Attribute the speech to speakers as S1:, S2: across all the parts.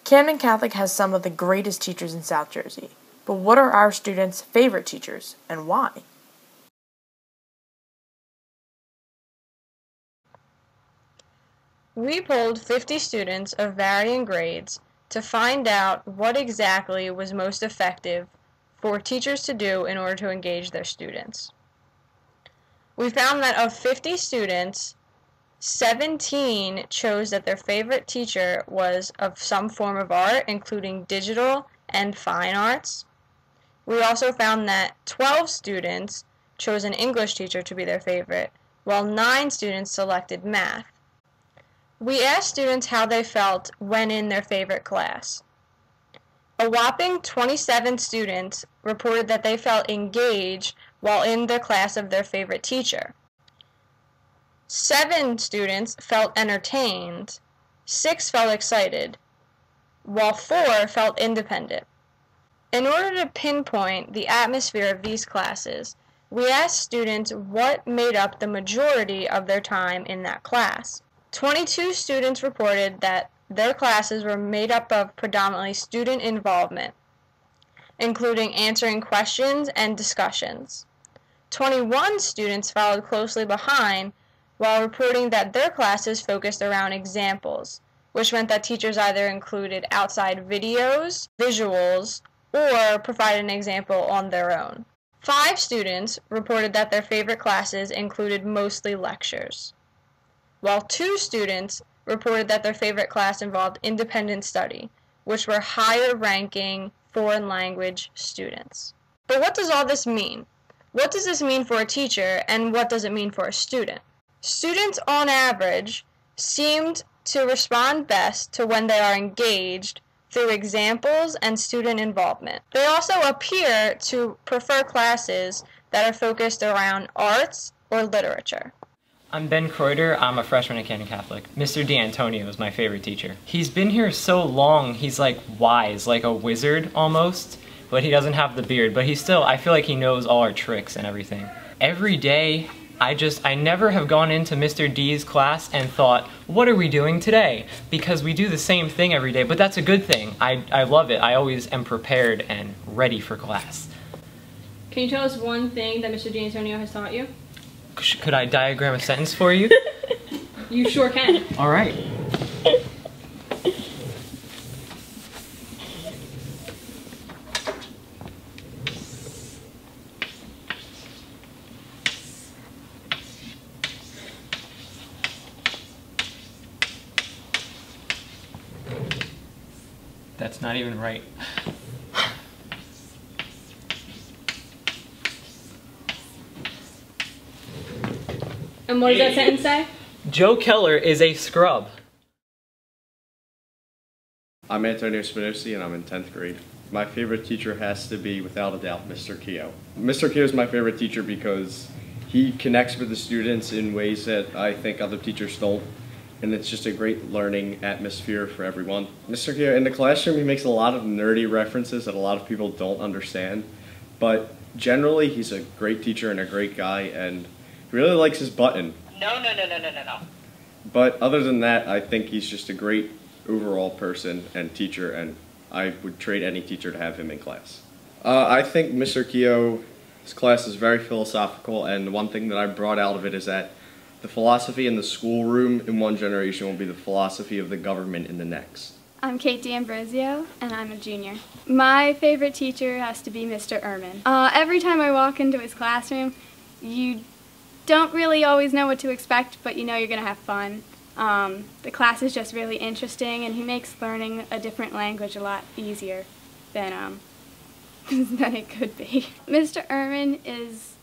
S1: Camden Catholic has some of the greatest teachers in South Jersey, but what are our students' favorite teachers, and why?
S2: We polled 50 students of varying grades to find out what exactly was most effective for teachers to do in order to engage their students. We found that of 50 students, 17 chose that their favorite teacher was of some form of art, including digital and fine arts. We also found that 12 students chose an English teacher to be their favorite, while 9 students selected math. We asked students how they felt when in their favorite class. A whopping 27 students reported that they felt engaged while in the class of their favorite teacher. 7 students felt entertained, 6 felt excited, while 4 felt independent. In order to pinpoint the atmosphere of these classes, we asked students what made up the majority of their time in that class. 22 students reported that their classes were made up of predominantly student involvement, including answering questions and discussions. 21 students followed closely behind while reporting that their classes focused around examples, which meant that teachers either included outside videos, visuals, or provided an example on their own. 5 students reported that their favorite classes included mostly lectures, while 2 students reported that their favorite class involved independent study, which were higher-ranking foreign language students. But what does all this mean? What does this mean for a teacher, and what does it mean for a student? Students, on average, seemed to respond best to when they are engaged through examples and student involvement. They also appear to prefer classes that are focused around arts or literature.
S3: I'm Ben Kreuter. I'm a freshman at Camden Catholic. Mr. D'Antonio is my favorite teacher. He's been here so long, he's like wise, like a wizard almost, but he doesn't have the beard, but I feel like he knows all our tricks and everything. Every day, I never have gone into Mr. D's class and thought, what are we doing today? Because we do the same thing every day, but that's a good thing. I love it. I always am prepared and ready for class.
S4: Can you tell us one thing that Mr. D'Antonio has taught you?
S3: Could I diagram a sentence for you?
S4: You sure can.
S3: All right. That's not even right.
S4: And what does that sentence say?
S3: Joe Keller is a scrub.
S5: I'm Antonio Spinosi and I'm in 10th grade. My favorite teacher has to be, without a doubt, Mr. Keogh. Mr. Keogh is my favorite teacher because he connects with the students in ways that I think other teachers don't, and it's just a great learning atmosphere for everyone. Mr. Keogh, in the classroom, he makes a lot of nerdy references that a lot of people don't understand, but generally he's a great teacher and a great guy, and he really likes his button.
S6: No.
S5: But other than that, I think he's just a great overall person and teacher, and I would trade any teacher to have him in class. I think Mr. Keogh's class is very philosophical, and one thing that I brought out of it is that the philosophy in the schoolroom in one generation will be the philosophy of the government in the next.
S7: I'm Kate D'Ambrosio, and I'm a junior. My favorite teacher has to be Mr. Ehrman. Every time I walk into his classroom, you don't really always know what to expect, but you know you're going to have fun. The class is just really interesting, and he makes learning a different language a lot easier than it could be. Mr. Ehrman is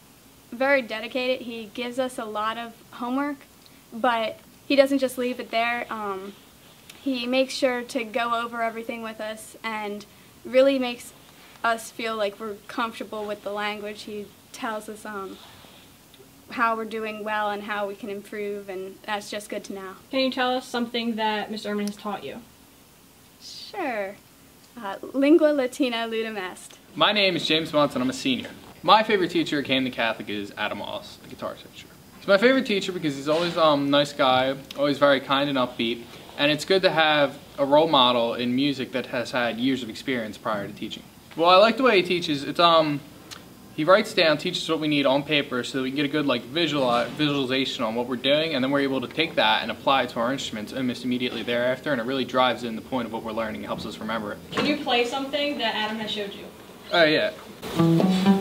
S7: very dedicated. He gives us a lot of homework, but he doesn't just leave it there. He makes sure to go over everything with us and really makes us feel like we're comfortable with the language. He tells us how we're doing well and how we can improve, and that's just good to know.
S4: Can you tell us something that Mr. Ehrman has taught you?
S7: Sure. Lingua Latina Ludum Est.
S8: My name is James Munson. I'm a senior. My favorite teacher at Camden Catholic is Adam the guitar teacher. He's my favorite teacher because he's always a nice guy, always very kind and upbeat, And it's good to have a role model in music that has had years of experience prior to teaching. Well, I like the way he teaches. It's he writes down, teaches what we need on paper so that we can get a good visualization on what we're doing, and then we're able to take that and apply it to our instruments almost immediately thereafter, and it really drives in the point of what we're learning and helps us remember it.
S4: Can you play something that Adam has showed you?
S8: Oh, yeah.